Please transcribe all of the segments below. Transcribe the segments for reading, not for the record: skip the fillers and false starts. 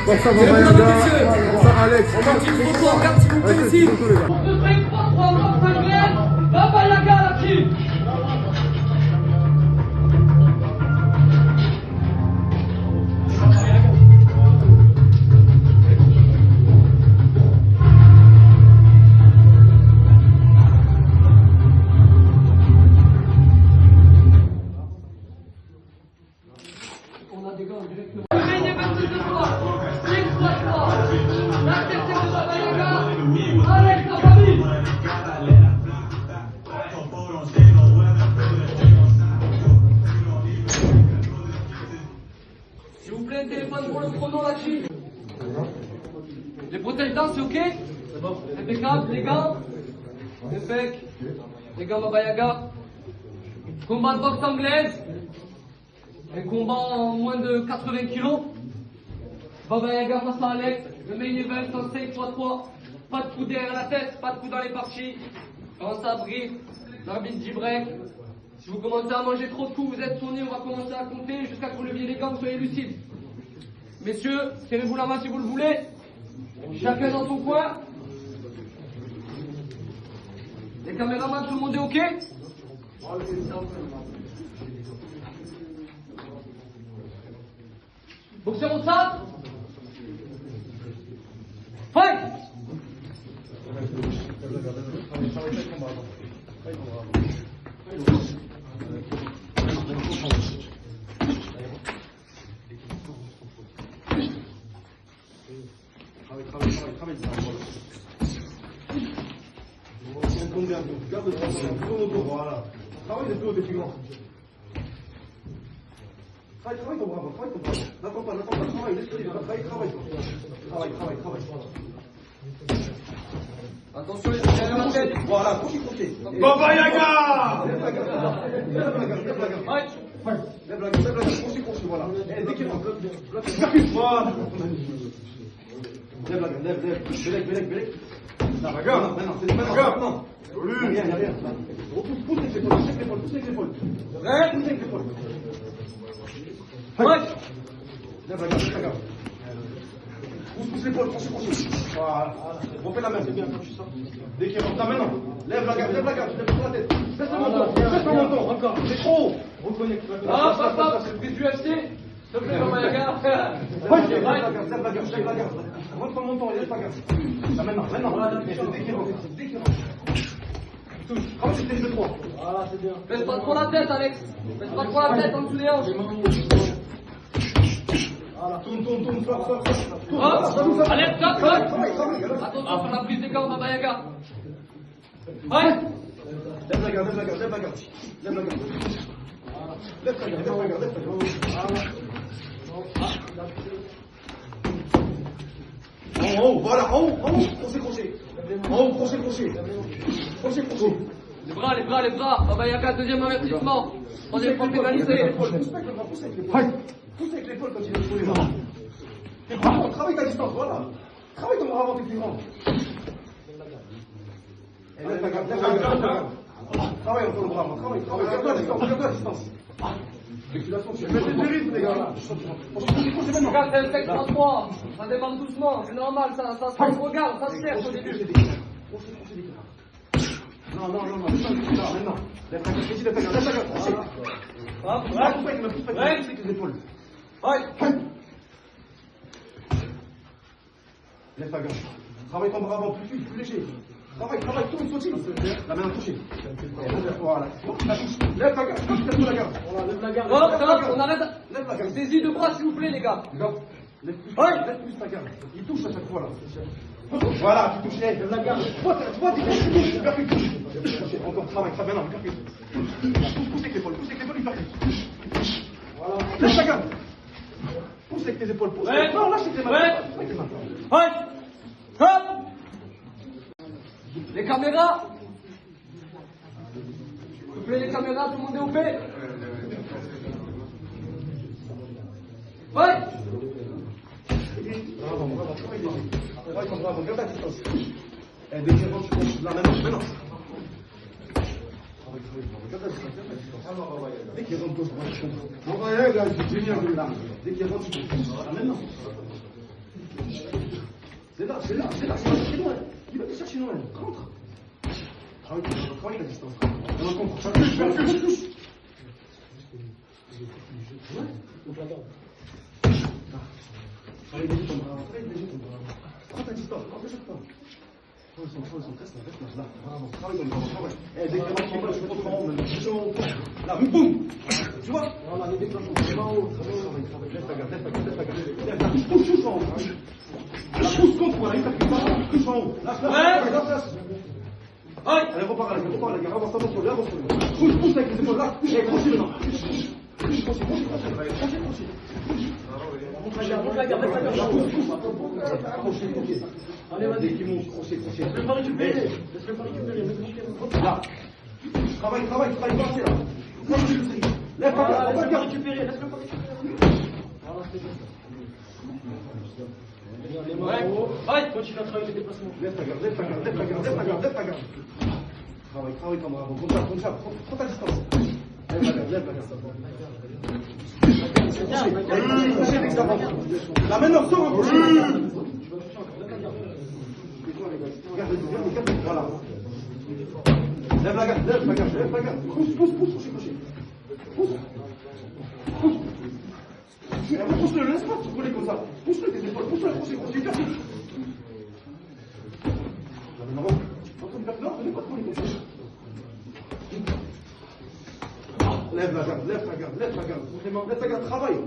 Force à Babayaga, force à Alex. On marche trop fort, regarde s'il vous plaît ici. On devrait pas trois morts, Babayaga là-dessus. On a des gars directement. Venez partir de toi. Exploite-toi. La tête de Babayaga. Alex, ta famille. S'il vous plaît, téléphone pour le chrono là-dessus. Les bretelles d'as, c'est ok? Impeccable, les gants. Impec. Les gants Babayaga. Combat de boxe anglaise. Un combat en moins de 80 kilos. Babayaga face à Alex. Le main event en 5x3. Pas de coup derrière la tête, pas de coup dans les parties. Quand ça brille, l'arbitre dit break. Si vous commencez à manger trop de coups, vous êtes tourné, on va commencer à compter jusqu'à ce que vous leviez les gants, soyez lucides. Messieurs, serrez-vous la main si vous le voulez. Chacun dans son coin. Les caméramans, tout le monde est ok? Boxeur au centre. Fight! Voilà. Travaille les deux des grands. Travaille ton bras, travaille ton bras. N'attends pas, travaille, laisse-le, travaille. Attention, les derrière la tête. Voilà, crochet. Babayaga! Lève la garde. Fight! Lève la garde, crochet, voilà. Dès qu'il rentre, percute. Voilà. Lève la garde, lève. Maintenant. Rien. Pousse avec l'épaule, pousse avec l'épaule. Fight! Lève la garde. Pousse l'épaule, crochet. Voilà. Refais la main, c'est bien, tu sors. Dès qu'il rentre, maintenant. Lève la garde, tu lèves pas la tête. Baisse le menton, encore. C'est trop haut. Reconnecte. Hop, c'est du UFC. S'il te plaît, Babayaga. Lève la garde. Rentre ton menton, lève la garde. Là, maintenant. Dès qu'il rentre. Touche. Comme c'était le 3. Voilà, c'est bien. Faites pas trop la tête, Alex. Faites pas trop la tête en dessous des hanches. Voilà, tourne, fort. Hop, allez, stop. Attention sur la prise des gants, Babayaga. Fight! Lève la garde. En haut, voilà, en haut, crochet. En haut, crochet. Les bras. Babayaga, deuxième avertissement. Troisième fois pénalisé. Pousse avec l'épaule quand il est trouvé. T'es grand, travaille ta distance, voilà. Travaille ton bras avant tes plus grand. Lève la garde. Travaille encore le bras, travaille. Garde la distance. Circulation, tu mets des rythmes, les gars. Regarde, c'est un 5-3. Ça démarre doucement, c'est normal, ça se regarde, ça se cherche au début. Non, maintenant. Lève la garde. Hop, Pousse avec les épaules. Lève ta garde. Travaille ton bras avant, plus léger. Travaille, tourne, sautille. La main touchée. Voilà. Lève ta garde. Lève la garde. Hop, on arrête. Lève la garde. Saisie de bras, s'il vous plaît, les gars. Lève plus ta garde. Il touche à chaque fois là. Voilà, tu touches, lève la garde. Tu percutes. Encore, travaille, ça maintenant, percute. Pousse avec l'épaule, il percute. Voilà. Lève ta garde. Pousse avec tes épaules, pousse. Non, lâche tes mains. Hop. Les caméras. S'il vous plaît, les caméras, tout le monde est OP. Ouais. Bravo, garde la distance. Dès qu'il rentre, tu comptes. Là, maintenant. Dès qu'il rentre, tu comptes. Dès qu'il rentre, tu comptes. Là, maintenant. C'est là, c'est loin. Il va te chercher loin. Rentre. Travaille la distance. Touche. Prends ta distance, reste là. Travaille dans le bras. Dès que tu rentres en bas, je te montre en haut maintenant. Là, boum. Tu vois? Voilà, les déplacements, c'est en haut. Travaille. Laisse ta garde. Touche en haut. Pousse contre toi, touche en haut. Lâche. Allez, repars à la gare, avance sur lui. Pousse avec les épaules là. Crochet maintenant. Crochet. Montre la garde. Allez, vas-y, qui monte, crochet. Laisse-le pas récupérer. Là. Travaille, passer là. Lève ta garde, on va le récupérer. Laisse-le pas récupérer. Continue à travailler les déplacements. Lève ta garde. Travaille comme bravo. Comme ça. Prends ta distance. Lève la garde. Là maintenant, sors un peu. Regarde, voilà. Lève la garde. Pousse. Pousse-le, laisse pas te rouler comme ça. Pousse-le tes épaules, crochet. Lève la garde. Lève ta garde, travaille.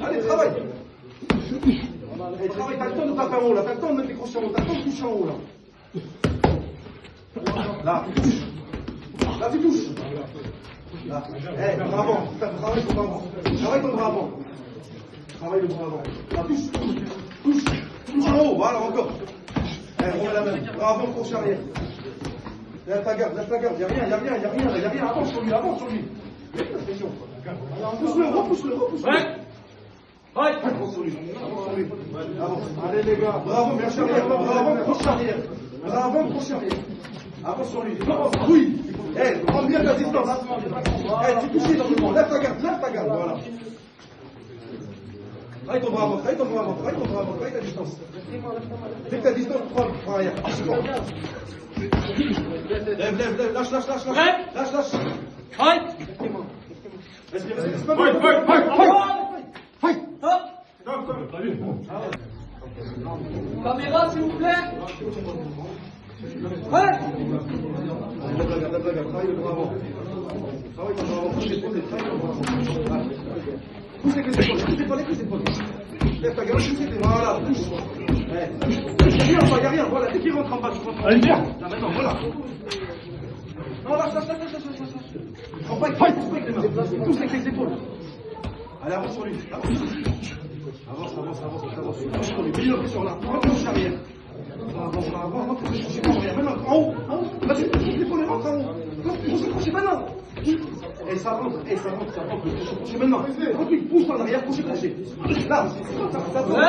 Allez, travaille. T'as le temps de taper en haut là, t'as le temps de mettre les crochets en haut, t'as le temps de toucher en haut là. Là, tu touches. Là. Bravo, travaille ton bras avant. Travaille le bras avant. Là, touche en haut, voilà encore. Remets la main. Bravo, crochet arrière. Lève ta garde, y'a rien, avance sur lui. Repousse-le. Avance sur lui. Avance. Allez les gars, bravo, crochet arrière. Avance sur lui. Oui. Prends bien ta distance. Tu touches dans le monde. Lève ta garde, voilà. Travaille ton bras avant, travaille ta distance. Dès que ta distance, prends arrière. Lève, lâche. Lâche. Caméra, s'il vous plaît. Lève la garde, travaille le bras avant. Pousse avec les épaules. Lève ta garde, pousse avec les épaules. Voilà, pousse. Y'a rien, voilà, dès qu'il rentre en bas, tu rentres en bas. Allez, viens. Là maintenant, voilà. Non, lâche. Pousse avec les mains. Pousse avec les épaules. Allez, avance sur lui. Avance sur lui. Mets le pression là. Rentre arrière. Bravo. Maintenant, en haut. Vas-y, l'épaule rentre en haut. Crochet maintenant. Et ça rentre. Crochet maintenant. Tranquille, pousse en arrière, crochet. Là, ça tourne.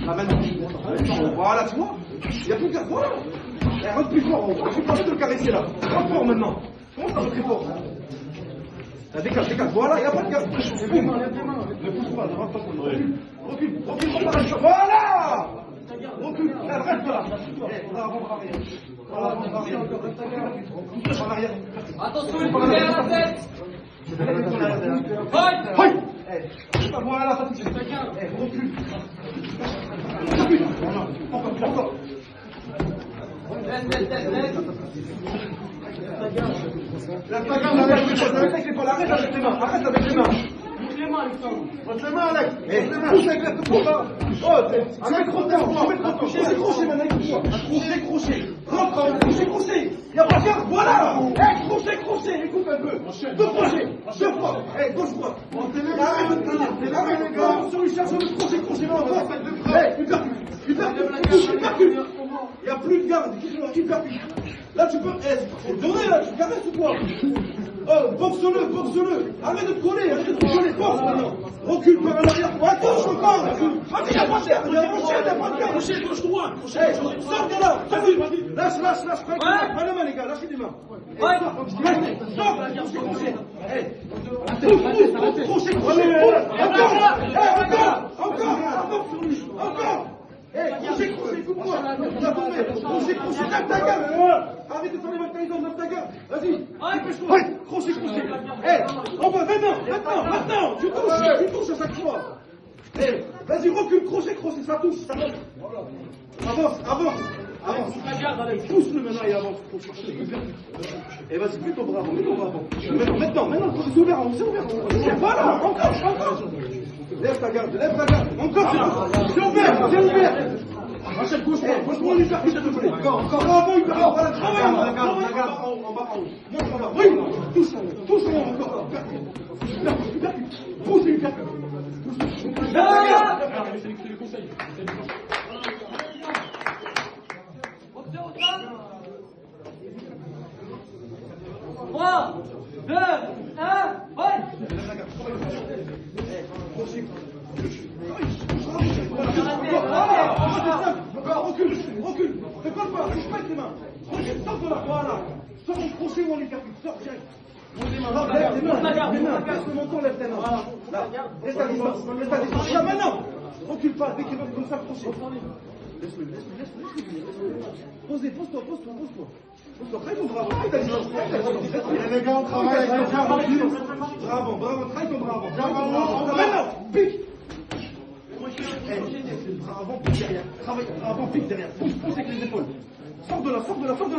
Là maintenant. Voilà, tu vois. Il n'y a plus de garde. Voilà. Rentre plus fort. Je vais pas de le caresser là. Rentre fort maintenant. Commence à rentrer fort. Décale, voilà, il n'y a pas de garde. C'est bon. Ne pousse pas, ne rentre pas. Recule, voilà. Recule, reste là. Bravo, arrière. Attention, il faut faire la tête. Voilà, ça touche. Recule. Encore. Laisse. La bagarre, arrête avec les mains. Monte les mains, Alex. Pousse avec la pousse. Tu mets trop de temps. Crochet maintenant, crochet. Rentre, crochet. Il n'y a pas de garde, voilà. Crochet, écoute un peu. Deux crochets, deux fois. Gauche-droite. Arrête de tenir. Arrête, les gars. Sur lui, cherche le crochet. Tu percutes. Il n'y a plus de garde. Tu percutes. Là, tu peux. Donner, là, tu caresses ou quoi? Boxe-le. Arrête de te coller. Force maintenant. Recule par en arrière. Attends, encore. Vas-y, approche, crochet, gauche droit. Sors de là. Vas-y. Lâche, pas les mains, les gars, lâchez les mains. Sors. Crochet. Crochet. Encore. Crochet, coupe-moi. Crochet, lève ta gueule. Arrête de faire les mécanismes, lève ta gueule. Vas-y, dépêche-toi. Crochet. On va, maintenant. Tu touches à chaque fois. Vas-y, recule, crochet, ça touche, ça monte. Avance. Pousse-le maintenant et avance. Et vas-y, plutôt bravo. Maintenant, c'est ouvert. Voilà, encore. Lève ta garde. Encore, c'est ouvert. Rachel, bouge-moi les percus, s'il te plaît. Encore. Bravo, voilà, travaille en bas. Oui, touche-moi encore. Pousse les percus. Trois, deux, un, ouais. Recule. Ne colle pas, touche pas avec les mains. Sors de là, voilà. Sors mon crochet ou on les percute. Sors, tiens. Les mains. Lève mon corps, lève tes mains. Là, laisse ta distance. Là, maintenant. Recule pas, dès qu'il va comme ça, crochet. Laisse-le. Pose-toi. Travaille ton bravo. Les gars, on travaille. Bravo, travaille ton bravo. Maintenant, pique. Bravo, pique derrière. Pousse avec les épaules. Sors de là.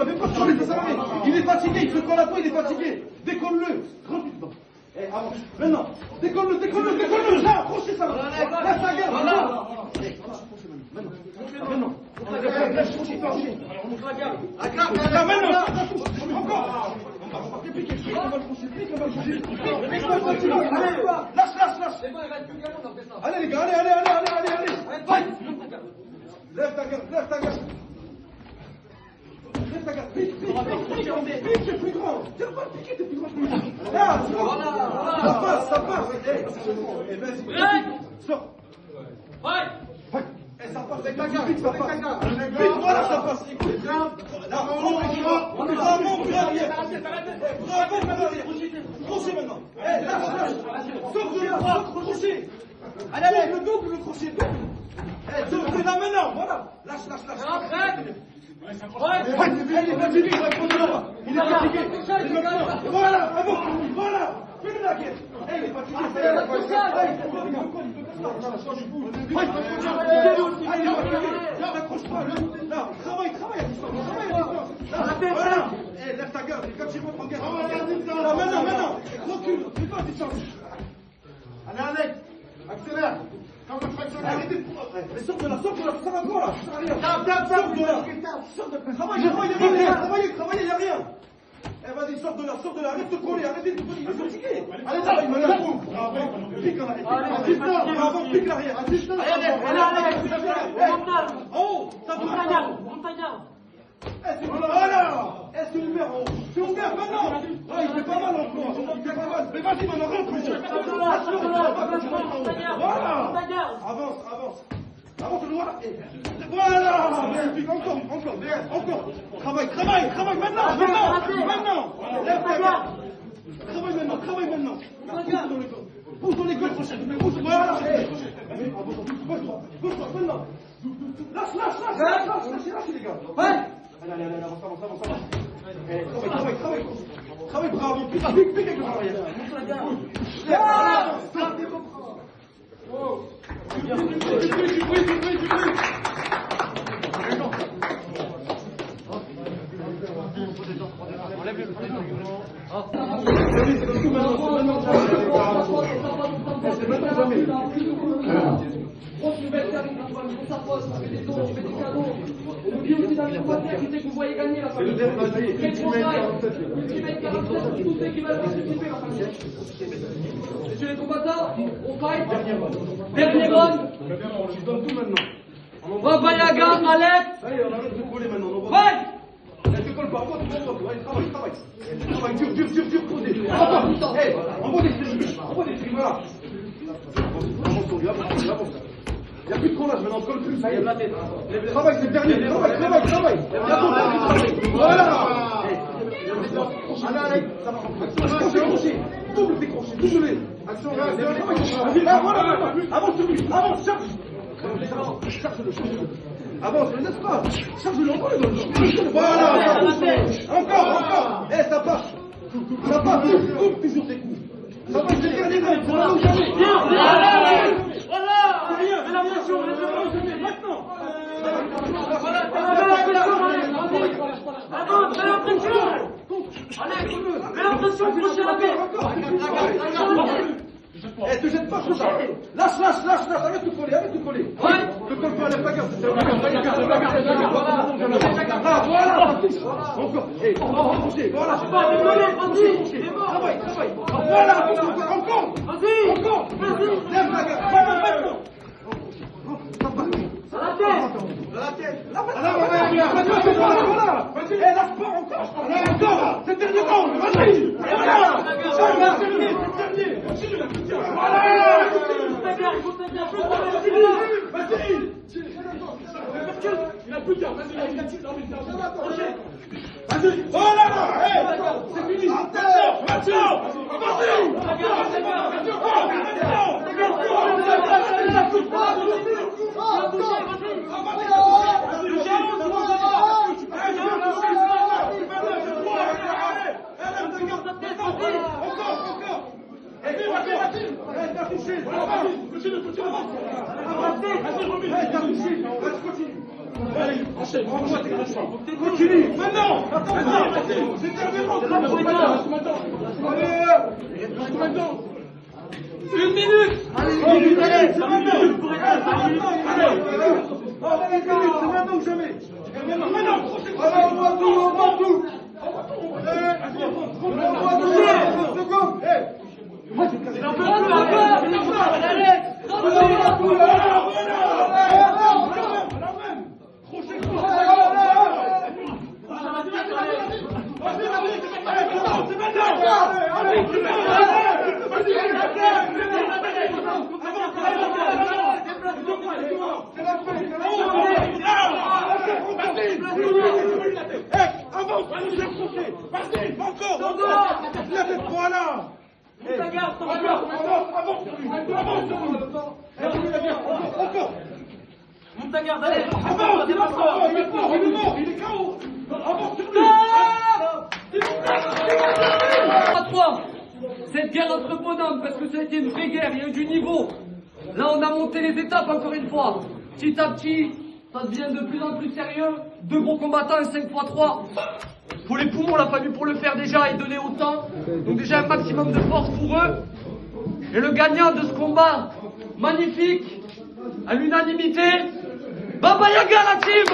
Même pas sur les salariés. Il est fatigué, il se colle à toi, il est fatigué. Décolle-le. Rentre dedans. Avance. Maintenant. Décolle-le. Là, crochez ça. Laisse la guerre. Maintenant. Laisse crochet. On monte la garde. Là, maintenant. Encore. On va piquer. Pique, on va le crochet. Lâche. Allez les gars, allez. Lève ta garde. Pique, c'est plus grand. Tiens pas piquer, t'es plus grand. Là, ça passe. Vas-y. Sors. Ça passe avec la garde. Voilà, ça passe. Bravo, crochet maintenant. Lâche. Sors de là, crochet. Allez, le double, le crochet. C'est là maintenant, voilà. Lâche. Il est fatigué, Voilà. Fais-le la guerre. Il est fatigué. N'accroche pas. Là, travaille à distance. Voilà. Lève ta garde. Quand tu montes en garde. Là, maintenant. Recule. Fais pas à distance. Allez, Alex. Accélère. Arrêtez de... Sors de là, ça va quoi là? Sors de là. Travaillez, il n'y a rien. Vas-y, sors de là, arrête de coller, arrêtez de coller, il est fatigué. Allez, travaille, maintenant. Pique en arrière. Bravo, pique l'arrière. Allez. Oh, ça va. Voilà. C'est ouvert en haut. C'est ouvert maintenant. Il fait pas mal encore. Mais vas-y, maintenant, rentre. Voilà. Avance. Voilà. Encore. Travaille maintenant. Lève ta garde. Travaille maintenant. Pousse dans les gueules prochaines. Voilà. Pousse-toi maintenant. Lâche les gars. Allez, avance. Travaille, bravo. Pique avec le arrière. Grosse nouvelle qui arrive, on s'approche, on fait des dons, on fait des cadeaux. On oublie aussi d'un supporter qui sait que vous voyez gagner la famille. Quel travail, Ultimate 47 pour tous ceux qui veulent participer la famille. Messieurs les combattants, on fight. Dernier round. Tu donnes tout maintenant. Baba Yaga, Alex. Allez, on arrête de coller maintenant. Fight. Ne colle pas, envoie. Allez, travaille. Travaille dur, posé. Envoie des streams, voilà. Avance sur lui, avance sur lui, avance. Il n'y a plus de collage maintenant, colle plus. Ça y est, la tête. Travaille, c'est le dernier. Travaille. Voilà. Allez, allez, ça va. Décrocher. Double décrocher, double. Action, voilà. Avance sur lui, avance, charge. Charge-le. Avance, ne laisse pas. Charge-le, encore les autres. Voilà. Encore. Eh, ça passe. Ouvre toujours tes coups. Ça va, c'est le dernier round. Voilà où jamais. Voilà. C'est rien, fais la pression. Maintenant. Avance, fais la pression. Allez, fais la pression, crochet la paix. Eh, te jette pas, ça. Lâche, arrête de coller. Ne colle pas, lève ta garde. Voilà. Encore. Eh, crochet, voilà. Travaille. Voilà, encore. Vas-y. Lève la garde. Maintenant. À la tête. Voilà. Eh, lâche pas encore. C'est le dernier round. Vas-y. Voilà. Continue. Maintenant. C'est terminé. Une minute. Allez. C'est maintenant ou jamais. Maintenant. On voit tout. Monte ta garde, allez. Il est KO. À 3. Cette guerre entre bonhommes, parce que ça a été une vraie guerre, il y a eu du niveau. Là, on a monté les étapes encore une fois. Petit à petit, ça devient de plus en plus sérieux. 2 gros combattants et 5x3. Pour les poumons, il a fallu pour le faire déjà et donner autant. Donc déjà un maximum de force pour eux. Et le gagnant de ce combat magnifique, à l'unanimité, Baba Yaga la team.